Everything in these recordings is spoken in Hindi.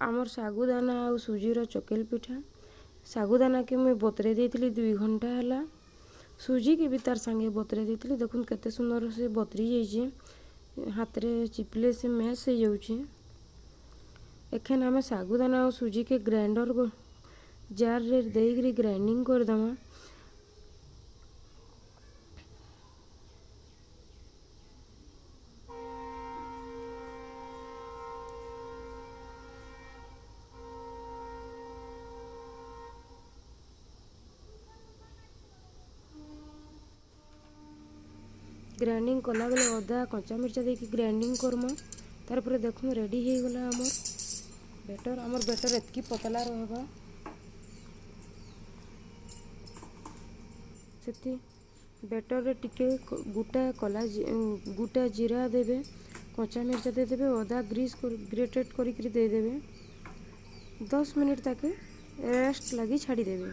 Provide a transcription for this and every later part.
आमर सागुदाना आ सुजीर चकेल पिठा। सागुदाना के मुझे बतरे देती 2 घंटा है। सुजी के भी तार सांगे बतरे देती। देखुन केते सुंदर से बतरी जाइए, हाथ रे चिपले से मैश हो जाऊे। एखन आम सागुदाना और सुजी के ग्राइंडर को जार रे देकरी ग्राइंडिंग करदमा। ग्राइंडिंग कला बेले अदा कच्चा मिर्चा देकी ग्राइंडिंग करमा। तार पर देखो रेडी हो गला आमर बेटर। आमर बेटर एतकी पतला रहबा। सेती बेटर रे टिके गुटा जीरा देबे, कच्चा मिर्चा दे देबे, अदा ग्रेटेड करी दे देबे। 10 मिनट तक रेस्ट लगी छाड़ी देबे।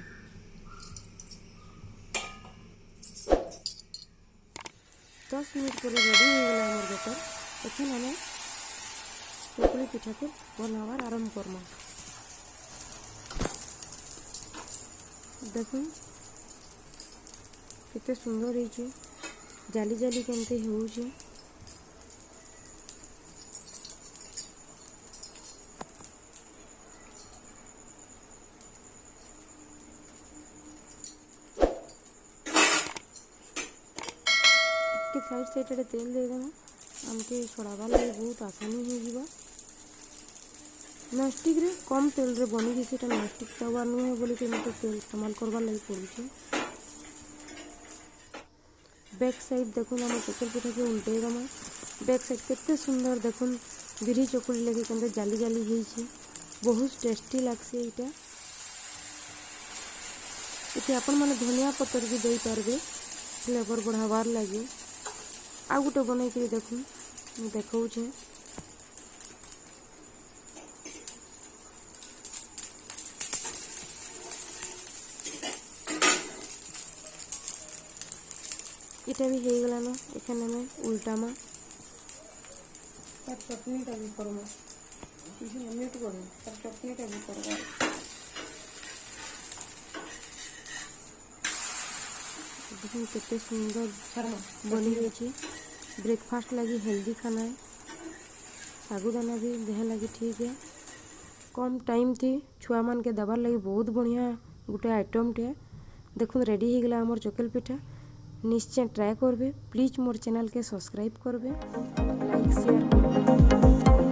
10 मिनट पर रेडी हो गला आमर बेटर। एखन आम चकुली पिठा को बनावार आरम्भ करमा। देखो कितने सुंदर हो जाली जाली केमती हो। साइड साइड तेल दे देना। आमके छड़ाबार लगे बहुत आसानी हो। नॉनस्टिक रे कम तेल रे बनी जैसे नॉनस्टिक तवा नुहे बोली कि मत तेल इस्तेमाल करवार लगे पड़े। बैक साइड देखो आम चकुल पिठा के उल्टे दमा। बैक साइड केते सुंदर देखो बिरी चकुली लगे के जाली जाली होइए। बहुत टेस्टी लगसे यहाँ। ये आपण मैंने धनिया पतर भी दे पारे फ्लेवर बढ़ावार लगे। आ गोटे बनई कर देखूँ देखौछे। इटा भी हो गला न। एखाने में उल्टामा तार चटनीटा भी करमा। मिट करूँ तार चटनीटा भी करवा। देखो कितने सुंदर बनी रही। ब्रेकफास्ट लगी हेल्दी खाना है। सागुदाना भी देह लगी ठीक है। कम टाइम थी छुआ मान के दबार लगी बहुत बढ़िया गोटे आइटम टे। देखो रेडी हो गला आमर चकेल पिठा। निश्चय ट्राए करबे। प्लीज मोर चैनल के सब्सक्राइब करबे, लाइक शेयर करबे।